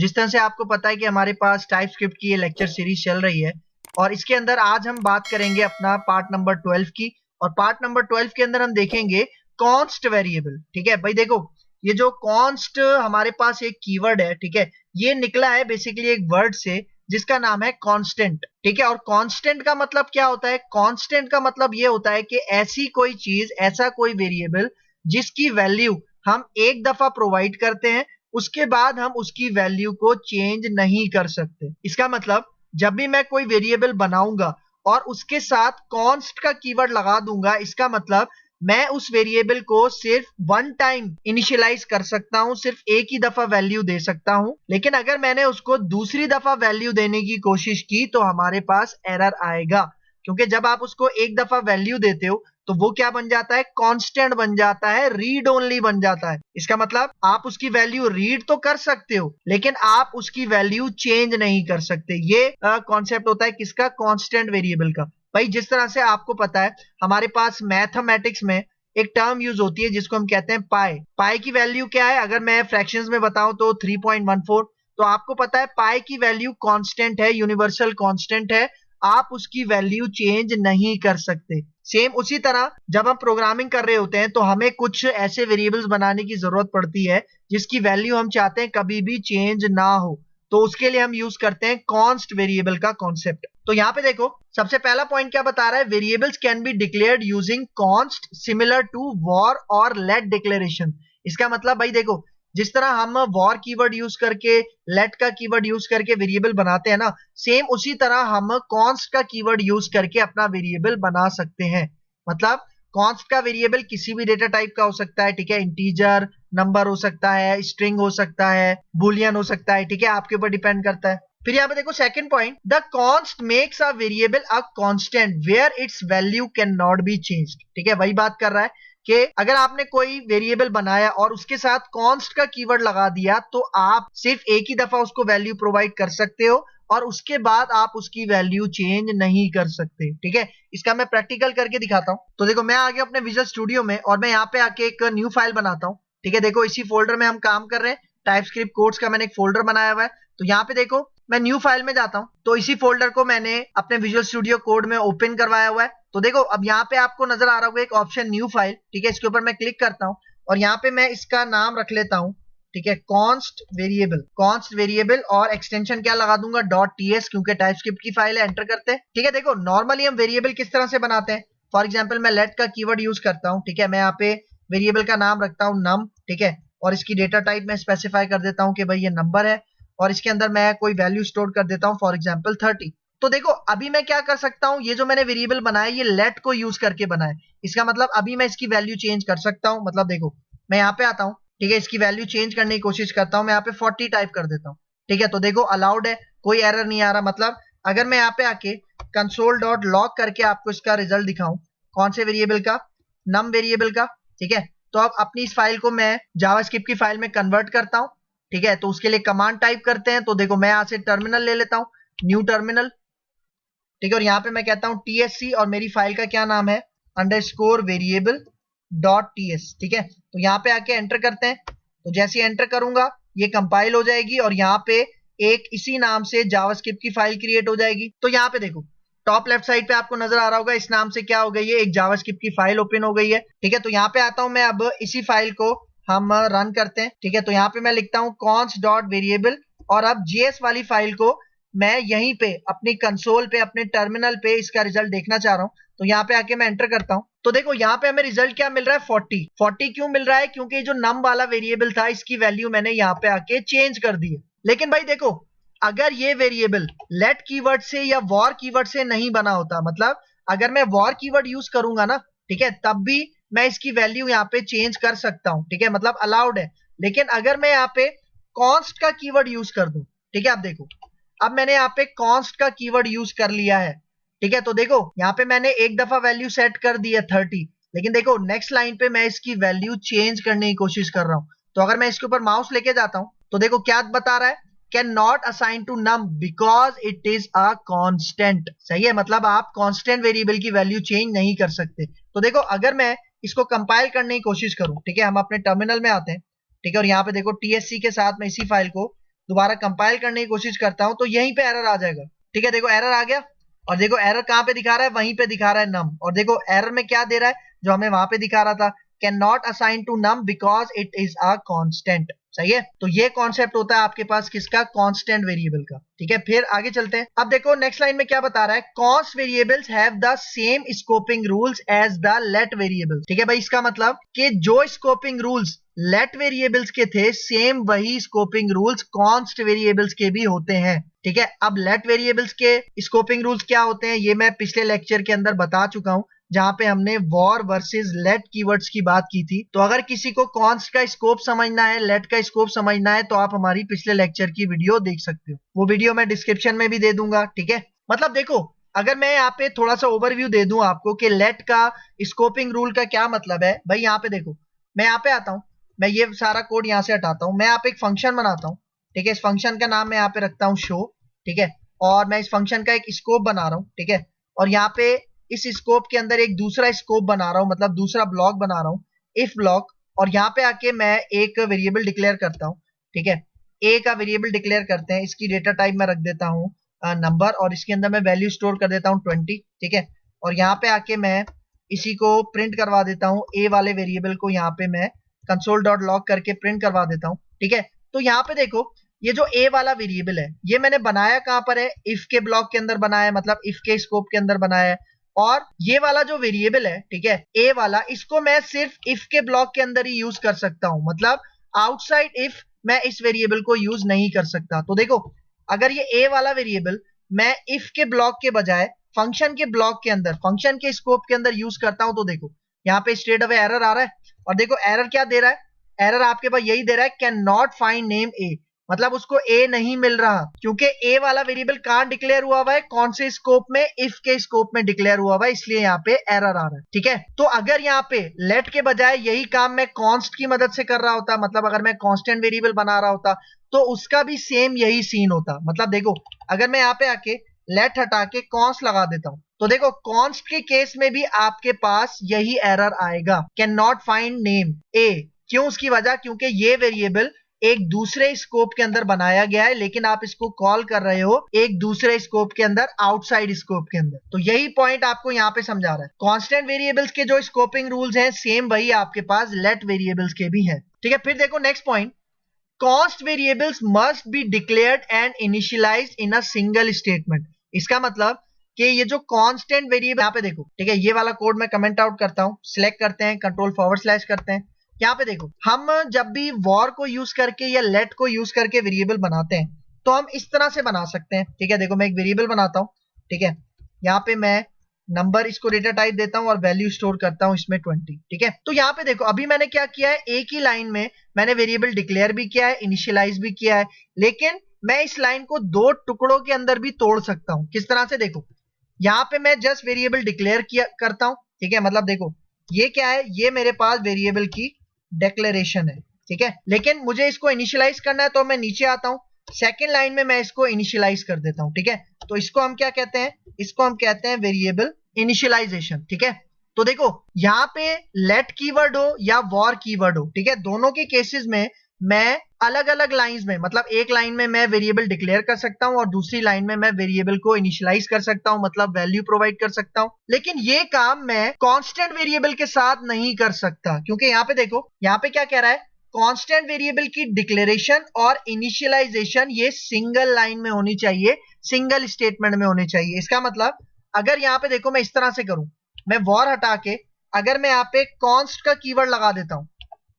जिस तरह से आपको पता है कि हमारे पास टाइपस्क्रिप्ट की ये लेक्चर सीरीज चल रही है और इसके अंदर आज हम बात करेंगे अपना पार्ट नंबर 12 की। और पार्ट नंबर 12 के अंदर हम देखेंगे कॉन्स्ट वेरिएबल। ठीक है भाई, देखो ये जो कॉन्स्ट हमारे पास एक कीवर्ड है, ठीक है, ये निकला है बेसिकली एक वर्ड से जिसका नाम है कांस्टेंट। ठीक है, और कांस्टेंट का मतलब क्या होता है? कांस्टेंट का मतलब ये होता है कि ऐसी कोई चीज, ऐसा कोई वेरिएबल जिसकी वैल्यू हम एक दफा प्रोवाइड करते हैं, उसके बाद हम उसकी वैल्यू को चेंज नहीं कर सकते। इसका मतलब जब भी मैं कोई वेरिएबल बनाऊंगा और उसके साथ कॉन्स्ट का कीवर्ड लगा दूंगा, इसका मतलब मैं उस वेरिएबल को सिर्फ वन टाइम इनिशियलाइज कर सकता हूं, सिर्फ एक ही दफा वैल्यू दे सकता हूं। लेकिन अगर मैंने उसको दूसरी दफा वैल्यू देने की कोशिश की तो हमारे पास एरर आएगा, क्योंकि जब आप उसको एक दफा वैल्यू देते हो तो वो क्या बन जाता है? कांस्टेंट बन जाता है, रीड ओनली बन जाता है। इसका मतलब आप उसकी वैल्यू रीड तो कर सकते हो लेकिन आप उसकी वैल्यू चेंज नहीं कर सकते। ये कॉन्सेप्ट होता है किसका? कांस्टेंट वेरिएबल का। भाई जिस तरह से आपको पता है हमारे पास मैथमेटिक्स में एक टर्म यूज होती है जिसको हम कहते हैं पाई। पाई की वैल्यू क्या है? अगर मैं फ्रैक्शंस में बताऊं तो 3.14। तो आपको पता है पाई की वैल्यू कांस्टेंट है, यूनिवर्सल कांस्टेंट है, आप उसकी वैल्यू चेंज नहीं कर सकते। सेम उसी तरह जब हम प्रोग्रामिंग कर रहे होते हैं तो हमें कुछ ऐसे वेरिएबल्स बनाने की जरूरत पड़ती है जिसकी वैल्यू हम चाहते हैं कभी भी चेंज ना हो, तो उसके लिए हम यूज करते हैं कॉन्स्ट वेरिएबल का कॉन्सेप्ट। तो यहाँ पे देखो सबसे पहला पॉइंट क्या बता रहा है? Variables can be declared using const similar to var और लेट डिक्लेरेशन। इसका मतलब भाई देखो, जिस तरह हम वॉर कीवर्ड यूज करके, लेट का कीवर्ड यूज करके वेरिएबल बनाते हैं ना, सेम उसी तरह हम कॉन्स्ट का कीवर्ड यूज करके अपना वेरिएबल बना सकते हैं। मतलब कॉन्स्ट का वेरिएबल किसी भी डेटा टाइप का हो सकता है, ठीक है, इंटीजर, नंबर हो सकता है, स्ट्रिंग हो सकता है, बुलियन हो सकता है, ठीक है, आपके ऊपर डिपेंड करता है। फिर यहाँ पे देखो second point, the const makes a variable a constant where its value can not be changed. ठीक है, वही बात कर रहा है कि अगर आपने कोई वेरिएबल बनाया और उसके साथ कॉन्स्ट का कीवर्ड लगा दिया तो आप सिर्फ एक ही दफा उसको वैल्यू प्रोवाइड कर सकते हो और उसके बाद आप उसकी वैल्यू चेंज नहीं कर सकते। ठीक है, इसका मैं प्रैक्टिकल करके दिखाता हूं। तो देखो मैं आ गया अपने विजुअल स्टूडियो में और मैं यहाँ पे आके एक न्यू फाइल बनाता हूँ। ठीक है, देखो इसी फोल्डर में हम काम कर रहे हैं, टाइपस्क्रिप्ट कोड्स का मैंने एक फोल्डर बनाया हुआ है। तो यहाँ पे देखो मैं न्यू फाइल में जाता हूँ तो इसी फोल्डर को मैंने अपने विजुअल स्टूडियो कोड में ओपन करवाया हुआ है। तो देखो अब यहाँ पे आपको नजर आ रहा होगा एक ऑप्शन न्यू फाइल। ठीक है, इसके ऊपर मैं क्लिक करता हूँ और यहाँ पे मैं इसका नाम रख लेता हूँ, ठीक है, कॉन्स्ट वेरिएबल। कॉन्स्ट वेरिएबल और एक्सटेंशन क्या लगा दूंगा? .ts, क्योंकि टाइपस्क्रिप्ट की फाइल है, एंटर करते हैं। ठीक है, देखो नॉर्मली हम वेरिएबल किस तरह से बनाते हैं? फॉर एग्जाम्पल मैं लेट का कीवर्ड यूज करता हूँ। ठीक है, मैं यहाँ पे वेरिएबल का नाम रखता हूँ नम, ठीक है, और इसकी डेटा टाइप में स्पेसिफाई कर देता हूँ कि भाई ये नंबर है और इसके अंदर मैं कोई वैल्यू स्टोर कर देता हूँ, फॉर एग्जाम्पल 30। तो देखो अभी मैं क्या कर सकता हूँ, ये जो मैंने वेरिएबल बनाया ये लेट को यूज करके बनाया, इसका मतलब अभी मैं इसकी वैल्यू चेंज कर सकता हूँ। मतलब देखो मैं यहाँ पे आता हूँ, ठीक है, इसकी वैल्यू चेंज करने की कोशिश करता हूँ, मैं यहाँ पे 40 टाइप कर देता हूँ। ठीक है, तो देखो अलाउड है, कोई एरर नहीं आ रहा। मतलब अगर मैं यहाँ पे आके console.log करके आपको इसका रिजल्ट दिखाऊं, कौन से वेरिएबल का? नम वेरिएबल का। ठीक है, तो अब अपनी इस फाइल को मैं जावास्क्रिप्ट की फाइल में कन्वर्ट करता हूँ। ठीक है, तो उसके लिए कमांड टाइप करते हैं। तो देखो मैं यहाँ से टर्मिनल ले लेता हूँ, न्यू टर्मिनल। ठीक है, और यहाँ पे मैं कहता हूँ tsc और मेरी फाइल का क्या नाम है? Underscore variable dot ts। ठीक है, तो यहाँ पे आके एंटर करते हैं। तो जैसे ही एंटर करूंगा ये कंपाइल हो जाएगी और यहाँ पे एक इसी नाम से जावास्क्रिप्ट की फाइल क्रिएट हो जाएगी। तो यहाँ पे देखो टॉप लेफ्ट साइड पे आपको नजर आ रहा होगा, इस नाम से क्या हो गई है? एक जावास्क्रिप्ट की फाइल ओपन हो गई है। ठीक है, तो यहाँ पे आता हूँ मैं, अब इसी फाइल को हम रन करते हैं। ठीक है, तो यहाँ पे मैं लिखता हूँ कॉन्स्ट डॉट वेरिएबल और अब जेएस वाली फाइल को मैं यहीं पे अपनी कंसोल पे, अपने टर्मिनल पे इसका रिजल्ट देखना चाह रहा हूँ। तो यहाँ पे आके मैं एंटर करता हूँ। तो देखो यहाँ पे हमें रिजल्ट क्या मिल रहा है? 40। 40 क्यों मिल रहा है? क्योंकि जो नम वाला वेरिएबल था इसकी वैल्यू मैंने यहाँ पे आके चेंज कर दी है। लेकिन भाई देखो अगर ये वेरिएबल लेट कीवर्ड से या वॉर कीवर्ड से नहीं बना होता, मतलब अगर मैं वॉर कीवर्ड यूज करूंगा ना, ठीक है, तब भी मैं इसकी वैल्यू यहाँ पे चेंज कर सकता हूँ। ठीक है, मतलब अलाउड है। लेकिन अगर मैं यहाँ पे कॉन्स्ट का कीवर्ड यूज कर दूं, ठीक है, अब देखो अब मैंने यहाँ पे कॉन्स्ट का कीवर्ड यूज कर लिया है। ठीक है, तो देखो यहाँ पे मैंने एक दफा वैल्यू सेट कर दी है 30, लेकिन देखो नेक्स्ट लाइन पे मैं इसकी वैल्यू चेंज करने की कोशिश कर रहा हूँ। तो अगर मैं इसके ऊपर माउस लेके जाता हूँ तो देखो क्या बता रहा है? Can not assign to num because it is a constant. सही है, मतलब आप कांस्टेंट वेरिएबल की वैल्यू चेंज नहीं कर सकते। तो देखो अगर मैं इसको कंपाइल करने की कोशिश करूं, ठीक है, हम अपने टर्मिनल में आते हैं। ठीक है, और यहाँ पे देखो TSC के साथ मैं इसी फाइल को दोबारा कंपाइल करने की कोशिश करता हूं तो यहीं पे एरर आ जाएगा। ठीक है, देखो एरर आ गया, और देखो एरर कहां पे दिखा रहा है, वहीं पे दिखा रहा है नम, और देखो एरर में क्या दे रहा है जो हमें वहां पे दिखा रहा था, can not assign to num because it is a constant. सही है, तो ये कॉन्सेप्ट होता है आपके पास किसका, कांस्टेंट वेरिएबल का। ठीक है, फिर आगे चलते हैं। अब देखो नेक्स्ट लाइन में क्या बता रहा है, const variables have the same scoping rules as the let variables. ठीक है भाई, इसका मतलब कि जो स्कोपिंग रूल्स लेट वेरिएबल्स के थे सेम वही स्कोपिंग रूल्स कॉन्स्ट वेरिएबल्स के भी होते हैं। ठीक है, अब लेट वेरिएबल्स के स्कोपिंग रूल्स क्या होते हैं ये मैं पिछले लेक्चर के अंदर बता चुका हूं, जहां पे हमने वॉर वर्सेस लेट कीवर्ड्स की बात की थी। तो अगर किसी को कॉन्स्ट का स्कोप समझना है, लेट का स्कोप समझना है, तो आप हमारी पिछले लेक्चर की वीडियो देख सकते हो, वो वीडियो मैं डिस्क्रिप्शन में भी दे दूंगा। ठीक है, मतलब देखो अगर मैं यहाँ पे थोड़ा सा ओवरव्यू दे दूं आपको कि लेट का स्कोपिंग रूल का क्या मतलब है। भाई यहाँ पे देखो, मैं यहाँ पे आता हूँ, मैं ये सारा कोड यहाँ से हटाता हूँ, मैं यहाँ पे एक फंक्शन बनाता हूँ। ठीक है, इस फंक्शन का नाम मैं यहाँ पे रखता हूँ शो। ठीक है, और मैं इस फंक्शन का एक स्कोप बना रहा हूँ। ठीक है, और यहाँ पे इस स्कोप के अंदर एक दूसरा स्कोप बना रहा हूँ, मतलब दूसरा ब्लॉक बना रहा हूँ, इफ ब्लॉक, और यहाँ पे आके मैं एक वेरिएबल डिक्लेयर करता हूँ। ठीक है, ए का वेरिएबल डिक्लेयर करते हैं, इसकी डेटा टाइप में रख देता हूँ नंबर, और इसके अंदर मैं वैल्यू स्टोर कर देता हूँ 20। ठीक है, और यहाँ पे आके मैं इसी को प्रिंट करवा देता हूँ, ए वाले वेरिएबल को यहाँ पे मैं console.log करके प्रिंट करवा देता हूँ। ठीक है, तो यहाँ पे देखो ये जो ए वाला वेरिएबल है ये मैंने बनाया कहां पर है, इफ के ब्लॉक के अंदर बनाया है, मतलब इफ के स्कोप के अंदर बनाया है। और ये वाला जो वेरिएबल है, ठीक है, ए वाला, इसको मैं सिर्फ इफ के ब्लॉक के अंदर ही यूज कर सकता हूं, मतलब आउटसाइड इफ मैं इस वेरिएबल को यूज नहीं कर सकता। तो देखो अगर ये ए वाला वेरिएबल मैं इफ के ब्लॉक के बजाय फंक्शन के ब्लॉक के अंदर, फंक्शन के स्कोप के अंदर यूज करता हूं, तो देखो यहाँ पे स्ट्रेट अवे एरर आ रहा है, और देखो एरर क्या दे रहा है, एरर आपके पास यही दे रहा है, कैन नॉट फाइंड नेम ए, मतलब उसको ए नहीं मिल रहा, क्योंकि ए वाला वेरिएबल कहां डिक्लेयर हुआ हुआ है, कौन से स्कोप में, इफ के स्कोप में डिक्लेयर हुआ हुआ है, इसलिए यहाँ पे एरर आ रहा है। ठीक है, तो अगर यहाँ पे लेट के बजाय यही काम मैं कॉन्स्ट की मदद से कर रहा होता, मतलब अगर मैं कांस्टेंट वेरिएबल बना रहा होता, तो उसका भी सेम यही सीन होता। मतलब देखो अगर मैं यहाँ पे आके लेट हटा के कॉन्स्ट लगा देता हूं, तो देखो कॉन्स्ट के केस में भी आपके पास यही एरर आएगा, कैन नॉट फाइंड नेम ए। क्यों, उसकी वजह क्योंकि ये वेरिएबल एक दूसरे स्कोप के अंदर बनाया गया है, लेकिन आप इसको कॉल कर रहे हो एक दूसरे स्कोप के अंदर, आउटसाइड स्कोप के अंदर। तो यही पॉइंट आपको यहाँ पे समझा रहा है, कांस्टेंट वेरिएबल्स के जो स्कोपिंग रूल्स हैं सेम वही आपके पास लेट वेरिएबल्स के भी हैं। ठीक है, फिर देखो next point, const variables must be declared and initialised in a single statement. इसका मतलब कि ये जो कांस्टेंट वेरिएबल, यहाँ पे देखो, ठीक है, ये वाला कोड मैं कमेंट आउट करता हूं, सिलेक्ट करते हैं, कंट्रोल// करते हैं। यहाँ पे देखो हम जब भी वॉर को यूज करके या लेट को यूज करके वेरिएबल बनाते हैं तो हम इस तरह से बना सकते हैं। ठीक है, देखो मैं एक वेरिएबल बनाता हूँ। ठीक है, यहाँ पे मैं नंबर, इसको डेटा टाइप देता हूं और वैल्यू स्टोर करता हूं इसमें 20। ठीक है, तो यहाँ पे देखो अभी मैंने क्या किया है, एक ही लाइन में मैंने वेरिएबल डिक्लेयर भी किया है, इनिशियलाइज भी किया है, लेकिन मैं इस लाइन को दो टुकड़ों के अंदर भी तोड़ सकता हूं। किस तरह से, देखो यहाँ पे मैं जस्ट वेरिएबल डिक्लेयर किया करता हूं। ठीक है, मतलब देखो ये क्या है, ये मेरे पास वेरिएबल की डिक्लेरेशन है। ठीक है, लेकिन मुझे इसको इनिशियलाइज करना है तो मैं नीचे आता हूं, सेकेंड लाइन में मैं इसको इनिशियलाइज कर देता हूं। ठीक है, तो इसको हम क्या कहते हैं, इसको हम कहते हैं वेरिएबल इनिशियलाइजेशन। ठीक है, तो देखो यहाँ पे लेट कीवर्ड हो या वॉर कीवर्ड हो, ठीक है, दोनों के केसेस में मैं अलग अलग लाइंस में, मतलब एक लाइन में मैं वेरिएबल डिक्लेयर कर सकता हूं और दूसरी लाइन में मैं वेरिएबल को इनिशियलाइज कर सकता हूं, मतलब वैल्यू प्रोवाइड कर सकता हूं। लेकिन ये काम मैं कांस्टेंट वेरिएबल के साथ नहीं कर सकता, क्योंकि यहाँ पे देखो, यहाँ पे क्या कह रहा है, कांस्टेंट वेरिएबल की डिक्लेरेशन और इनिशियलाइजेशन ये सिंगल लाइन में होनी चाहिए, सिंगल स्टेटमेंट में होनी चाहिए। इसका मतलब अगर यहाँ पे देखो मैं इस तरह से करूं, मैं वॉर हटा के अगर मैं यहाँ पे कॉन्स्ट का कीवर्ड लगा देता हूं,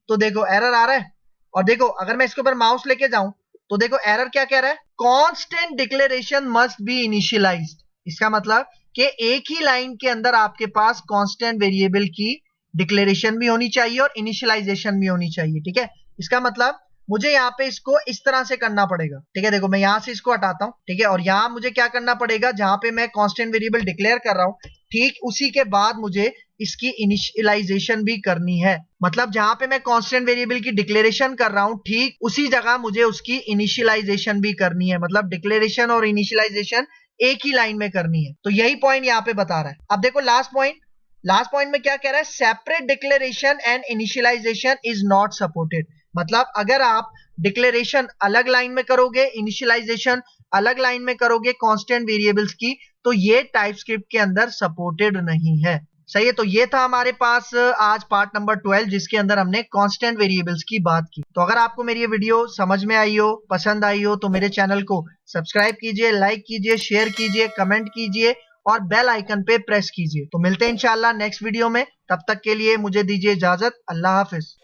तो देखो एरर आ रहा है। और देखो अगर मैं इसके ऊपर माउस लेके जाऊं तो देखो एरर क्या कह रहा है, constant declaration must be initialised. इसका मतलब कि एक ही लाइन के अंदर आपके पास कांस्टेंट वेरिएबल की डिक्लेरेशन भी होनी चाहिए और इनिशियलाइजेशन भी होनी चाहिए। ठीक है, इसका मतलब मुझे यहाँ पे इसको इस तरह से करना पड़ेगा। ठीक है, देखो मैं यहाँ से इसको हटाता हूँ। ठीक है, और यहाँ मुझे क्या करना पड़ेगा, जहां पे मैं कांस्टेंट वेरिएबल डिक्लेयर कर रहा हूँ, ठीक उसी के बाद मुझे इसकी इनिशियलाइजेशन भी करनी है। मतलब जहां पे मैं कांस्टेंट वेरिएबल की डिक्लेरेशन कर रहा हूं, ठीक उसी जगह मुझे उसकी इनिशियलाइजेशन भी करनी है, मतलब डिक्लेरेशन और इनिशियलाइजेशन एक ही लाइन में करनी है। तो यही पॉइंट यहाँ पे बता रहा है। अब देखो लास्ट पॉइंट, लास्ट पॉइंट में क्या कह रहा है, separate declaration and initialization is not supported. मतलब अगर आप डिक्लेरेशन अलग लाइन में करोगे, इनिशियलाइजेशन अलग लाइन में करोगे कांस्टेंट वेरिएबल्स की, तो ये टाइपस्क्रिप्ट के अंदर सपोर्टेड नहीं है। सही है, तो ये था हमारे पास आज पार्ट नंबर 12 जिसके अंदर हमने कांस्टेंट वेरिएबल्स की बात की। तो अगर आपको मेरी ये वीडियो समझ में आई हो, पसंद आई हो, तो मेरे चैनल को सब्सक्राइब कीजिए, लाइक कीजिए, शेयर कीजिए, कमेंट कीजिए और बेल आइकन पे प्रेस कीजिए। तो मिलते हैं इंशाल्लाह नेक्स्ट वीडियो में, तब तक के लिए मुझे दीजिए इजाजत। अल्लाह हाफिज।